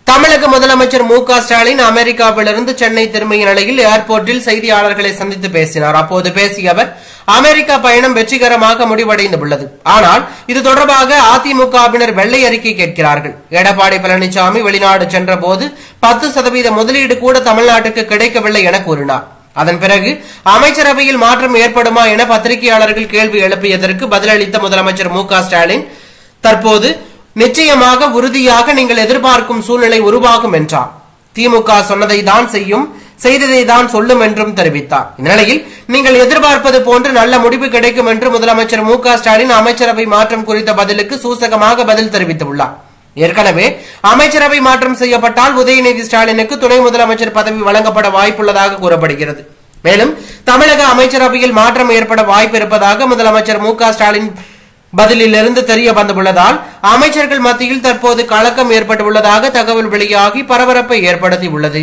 தமிழக முதலமைச்சர் மு.க. ஸ்டாலின் அமெரிக்காவிலிருந்து சென்னை திரும்பிய நிலையில் ஏர்போர்ட்டில் செய்தியாளர்களை சந்தித்து பேசினார். அப்போது பேசிய அவர், அமெரிக்கா பயணம் வெற்றிகரமாக முடிவடைந்துள்ளது. ஆனால் இது தொடர்பாக அதிமுகவினர் வெள்ளை அறிக்கை கேட்கிறார்கள். எடப்பாடி பழனிசாமி வெளிநாடு சென்ற போது 10% முதலீடு கூட தமிழ்நாட்டுக்கு கிடைக்கவில்லை என கூறினார். அதன் பிறகு அமைச்சரவையில் மாற்றம் ஏற்படுமா என பத்திரிகையாளர்கள் கேள்வி எழுப்பியதற்கு பதிலளித்த முதலமைச்சர் மு.க. ஸ்டாலின், தற்போது நிச்சயமாக உறுதியாக நீங்கள் எதிர்பார்க்கும் சூழ்நிலை உருவாகும் என்றார். திமுக சொன்னதை தான் செய்யும், செய்ததை தான் சொல்லும் என்றும் தெரிவித்தார். இந்நிலையில் நீங்கள் எதிர்பார்ப்பது போன்று நல்ல முடிவு கிடைக்கும் என்று முதலமைச்சர் மு.க. ஸ்டாலின் அமைச்சரவை மாற்றம் குறித்த பதிலுக்கு சூசகமாக பதில் தெரிவித்துள்ளார். ஏற்கனவே அமைச்சரவை மாற்றம் செய்யப்பட்டால் உதயநிதி ஸ்டாலினுக்கு துணை முதலமைச்சர் பதவி வழங்கப்பட வாய்ப்புள்ளதாக கூறப்படுகிறது. மேலும் தமிழக அமைச்சரவையில் மாற்றம் ஏற்பட வாய்ப்பு இருப்பதாக முதலமைச்சர் மு.க. ஸ்டாலின் பதிலிலிருந்து தெரிய வந்துள்ளதால் அமைச்சர்கள் மத்தியில் தற்போது கலக்கம் ஏற்பட்டுள்ளதாக தகவல் வெளியாகி பரபரப்பை ஏற்படுத்தியுள்ளது.